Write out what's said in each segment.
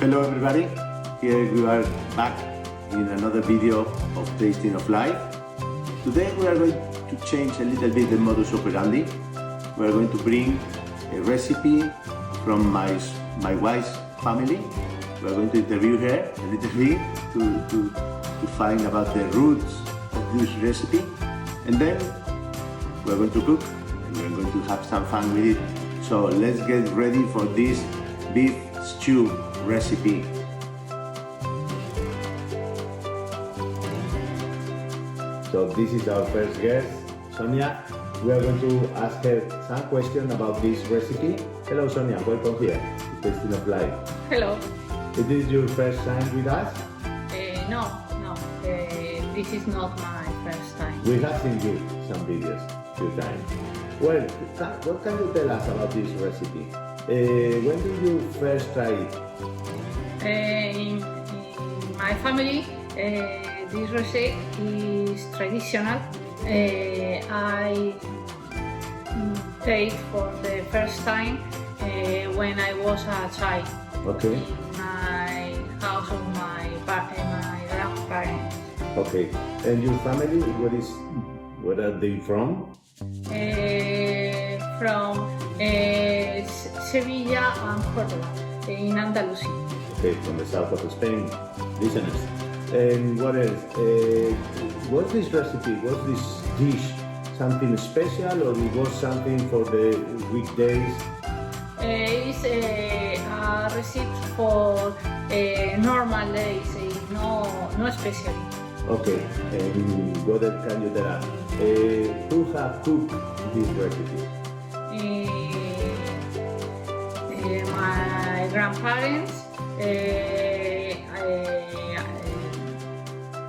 Hello everybody, here we are back in another video of Tasting of Life. Today we are going to change a little bit the modus operandi. We are going to bring a recipe from my wife's family. We are going to interview her a little bit to find about the roots of this recipe, and then we are going to cook and we are going to have some fun with it. So let's get ready for this beef stew recipe. So this is our first guest, Sonia. We are going to ask her some questions about this recipe. Hello Sonia, welcome here to Tasting of Life. Hello. Is this your first time with us? No. This is not my first time. We have seen you some videos, few times. Well, what can you tell us about this recipe? When did you first try it? In my family, this recipe is traditional. I tasted for the first time when I was a child. Okay. In my house of my grandparents. Okay. And your family, where are they from? From Sevilla and Córdoba in Andalusia. Okay, from the south of Spain, listeners. And what else? What's this recipe? What's this dish? Something special, or it was something for the weekdays? It's a recipe for normal days, no especially. Okay, and what else can you tell us? Who have cooked this recipe? My grandparents,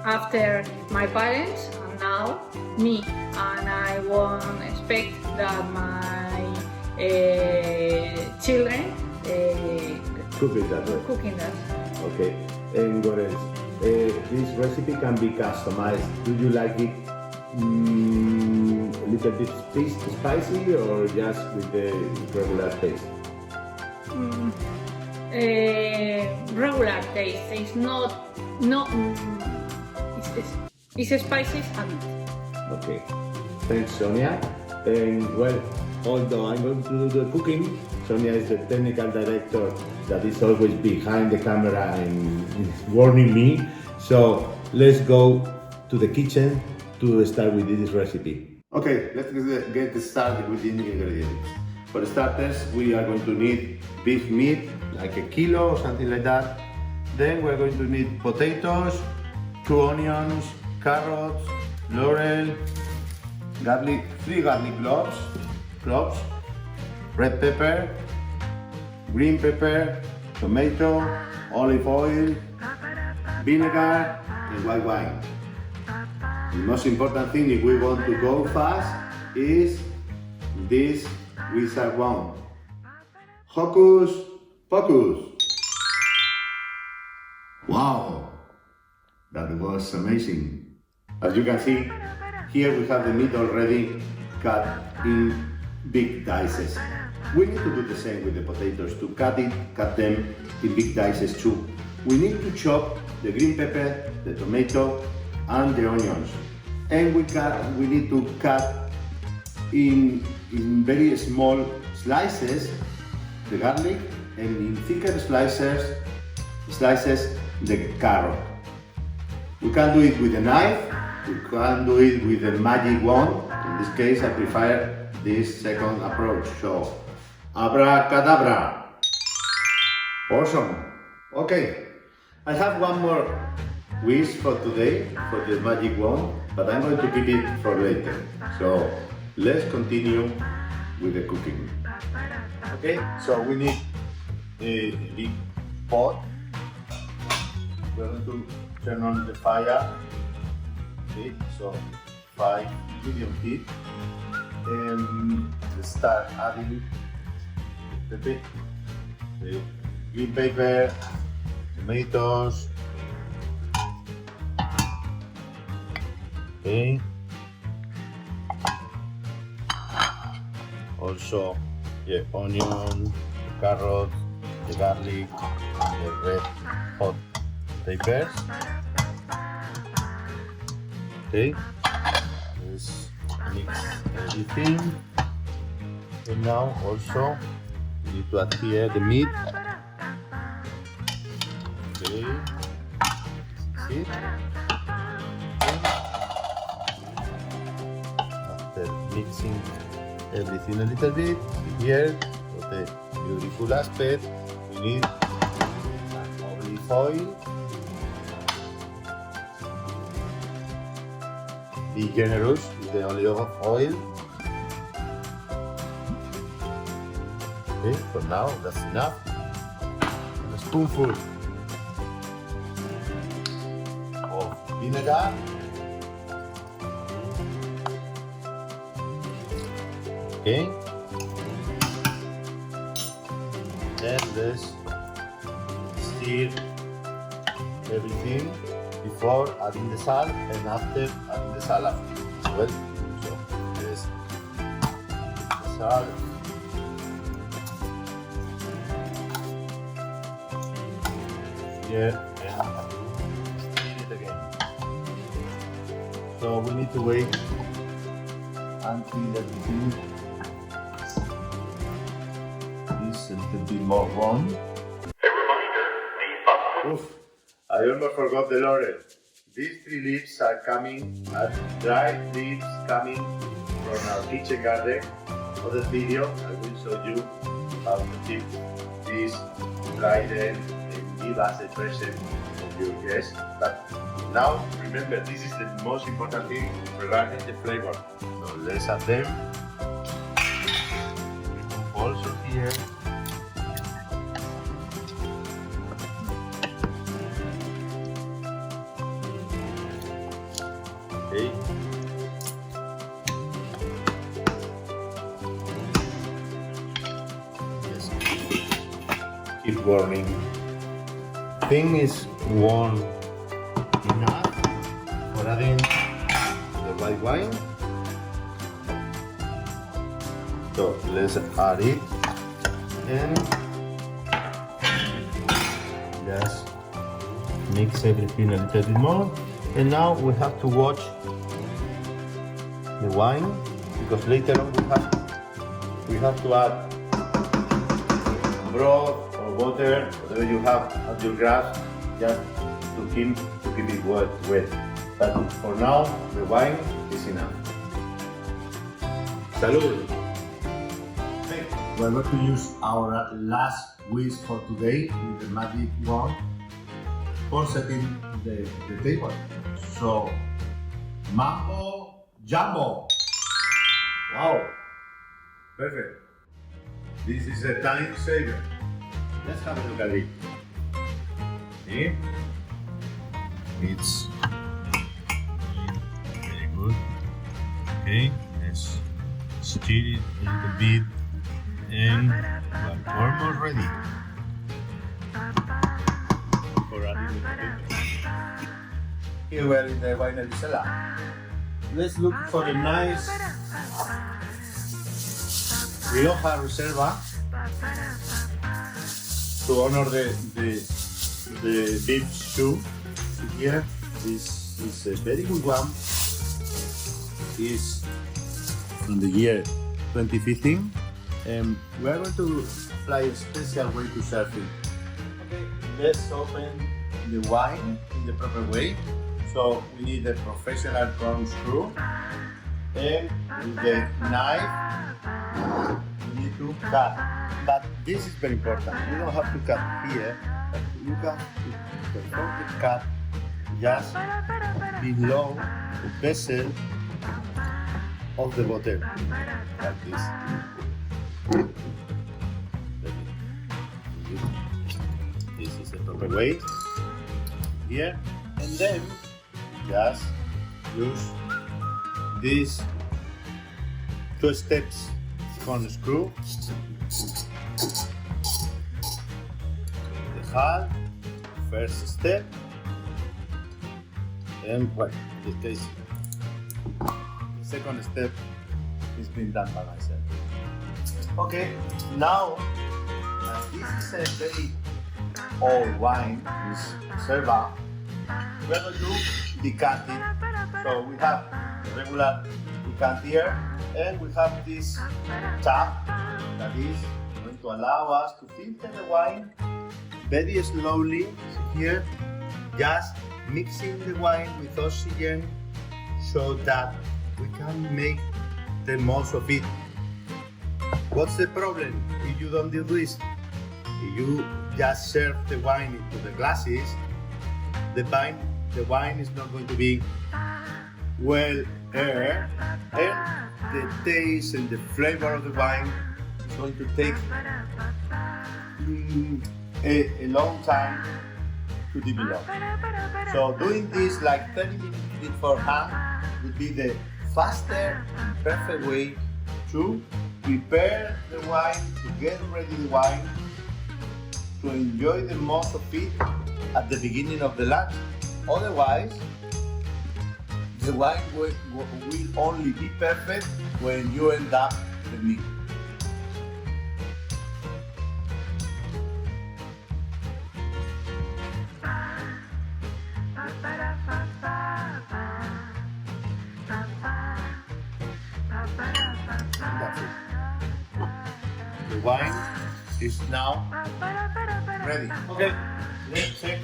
after my parents, and now me. And I won't expect that my children Cooking that way. cooking that. Okay, and what else? This recipe can be customized. Do you like it a little bit spicy or just with the regular taste? Regular taste. It's not. It's spicy a bit. Okay, thanks Sonia. And well, although I'm going to do the cooking, Sonia is the technical director that is always behind the camera and warning me. So let's go to the kitchen to start with this recipe. Okay, let's get started with the ingredients. For starters, we are going to need beef meat, like a kilo or something like that. Then we're going to need potatoes, 2 onions, carrots, laurel, garlic, 3 garlic cloves, red pepper, green pepper, tomato, olive oil, vinegar, and white wine. The most important thing, if we want to go fast, is this wizard wand. Hocus pocus! Wow, that was amazing. As you can see, here we have the meat already cut in big dices. We need to do the same with the potatoes, to cut them in big dices too. We need to chop the green pepper, the tomato, and the onions. And we need to cut in very small slices the garlic, and in thicker slices the carrot. We can do it with a knife, we can do it with a magic wand. In this case, I prefer this second approach. So, abracadabra. Awesome. Okay, I have one more wish for today, for the magic wand, but I'm going to keep it for later. So, let's continue with the cooking. Okay, so we need a big pot. We're going to turn on the fire. Okay, so 5 medium heat, and start adding the green pepper, tomatoes. Okay. Also, onion, carrot, the garlic and the red hot peppers. Okay, let's mix everything. And now also we need to add here the meat. Okay, this is it. After mixing everything a little bit, here for the beautiful aspect, we need olive oil. Be generous with the olive oil. Okay, for now that's enough. And a spoonful of vinegar. Okay. Then let's stir everything before adding the salt and after adding the salad as well. So let's put the salt. Here and stir it again. So we need to wait until everything is a little bit more warm. Oof, I almost forgot the laurel. These 3 leaves are dried leaves coming from our kitchen garden. For this video, I will show you how to keep these dried and give us a present of your guests. But now, remember, this is the most important thing regarding the flavor. So let's add them. Also here. Okay. Yes. Keep warming. Thing is warm enough for adding the white wine. So let's add it and just mix everything a little bit more. And now we have to watch the wine because later on we have to add broth or water, whatever you have at your glass, just to keep it wet. But for now, the wine is enough. Salud! We're going to use our last whisk for today with the magic wand for setting the table. So, Mambo Jumbo! Wow! Perfect! This is a time saver. Let's have a look at it. See? It's very good. Okay, let's stir it a little bit and we're almost ready for adding the potato. Here we are in the winery cellar. Let's look for a nice Rioja Reserva to honor the beef stew. Here, this is a very good one. It's from the year 2015, and we are going to apply a special way to serve it. Okay, let's open the wine in the proper way. So we need a professional corkscrew, and with the knife we need to cut. But this is very important. You don't have to cut here, but you have to perform the cut just below the vessel of the bottle, like this. This is the proper way here, and then just use these 2 steps on the screw. The hull, first step, and well, in this case, the second step is being done by myself. Okay, now I this is a very old wine, this Serva. We're going to decant it. So we have the regular decant here, and we have this tap that is going to allow us to filter the wine very slowly here, just mixing the wine with oxygen so that we can make the most of it. What's the problem if you don't do this? If you just serve the wine into the glasses, the wine is not going to be well aired, and the taste and the flavor of the wine is going to take a long time to develop. So doing this like 30 minutes beforehand would be the faster and perfect way to prepare the wine, to get ready the wine, to enjoy the most of it at the beginning of the lunch. Otherwise, the wine will only be perfect when you end up the meal. That's it. The wine is now ready. Okay, let's check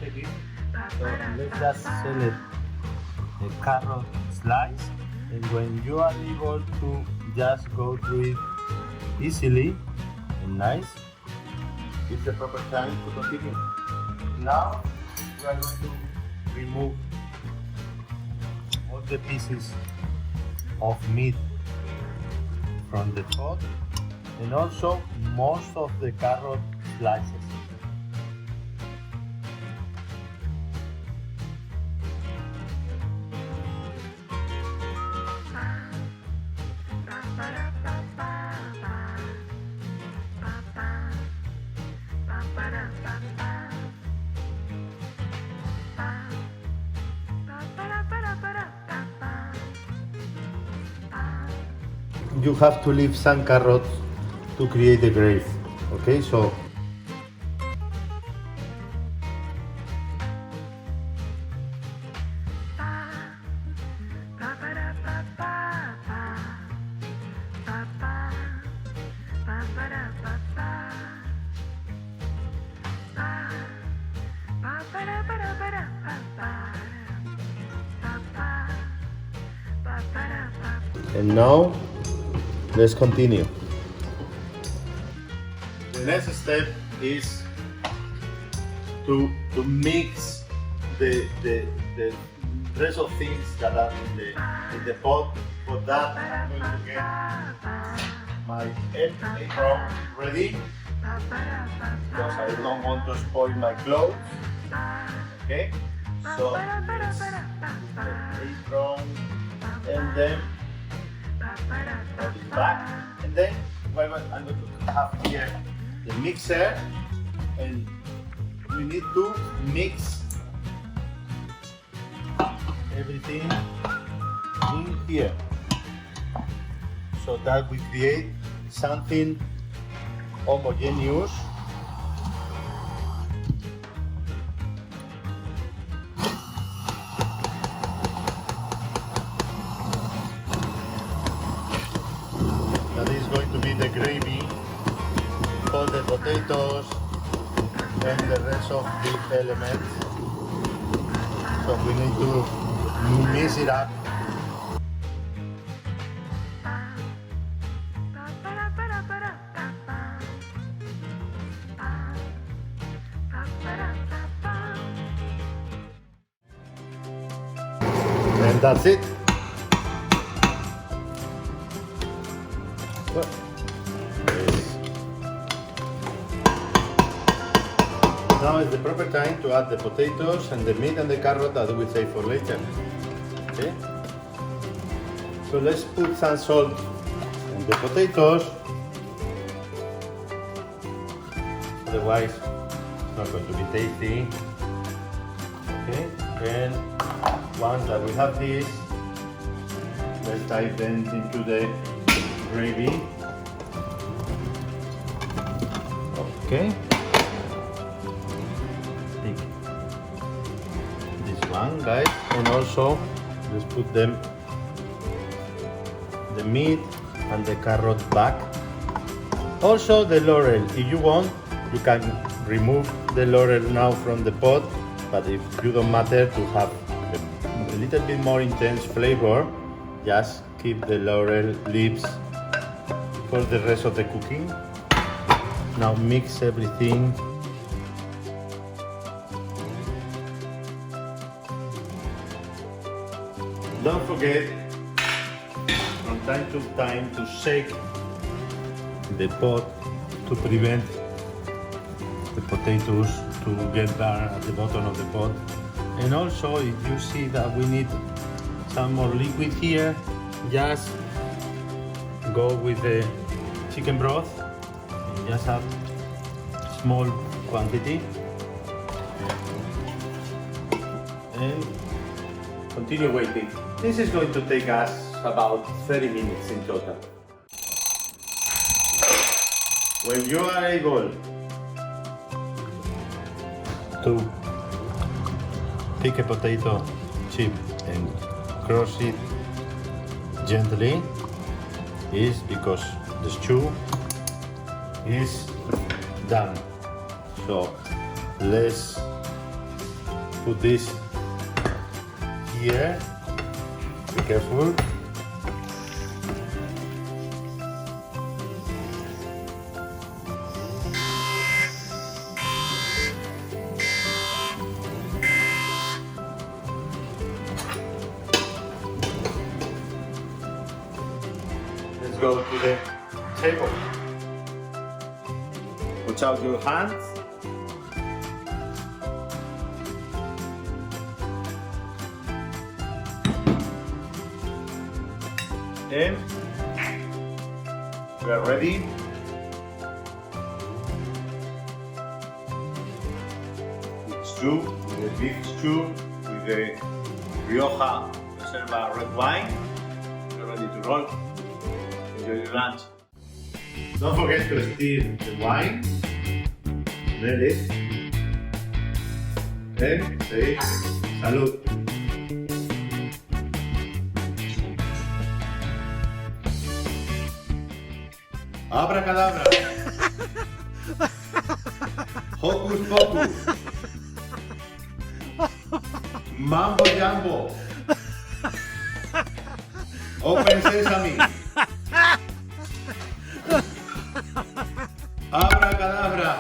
it. So let's just select the carrot slice, and when you are able to just go through it easily and nice, it's the proper time to continue. Now we are going to remove all the pieces of meat from the pot, and also most of the carrot slices. You have to leave some carrots to create the gravy. Okay, so and now let's continue. The next step is to mix the rest of things that are in the pot. For that, I'm going to get my apron ready because I don't want to spoil my clothes. Okay, so let's put the apron and then put it back, and then I'm going to have here the mixer, and we need to mix everything in here so that we create something homogeneous. That is going to be the gravy for the potatoes and the rest of the elements. So we need to mix it up. And that's it. Now is the proper time to add the potatoes and the meat and the carrot that we save for later. Okay? So let's put some salt on the potatoes. Otherwise, it's not going to be tasty. Okay? And once that we have this, let's dive then into the gravy. Okay. Take this one, guys, and also let's put them the meat and the carrot back. Also the laurel, if you want, you can remove the laurel now from the pot, but if you don't matter to have a little bit more intense flavor, just keep the laurel leaves for the rest of the cooking. Now mix everything. Don't forget from time to time to shake the pot to prevent the potatoes to get burned at the bottom of the pot. And also, if you see that we need some more liquid here, just go with the chicken broth and just have small quantity and continue waiting. This is going to take us about 30 minutes in total. When you are able to pick a potato chip and crush it gently, is because the stew is done. So let's put this here. Be careful. Let's go to the table. Put out your hands. And we are ready. With stew, with the beef stew, with the Rioja Reserva red wine. You're ready to roll. Enjoy your lunch. Don't forget to stir the wine. Smell it. And say salud. Abracadabra. Hocus pocus. Mambo jambo. Open sesame. Abracadabra.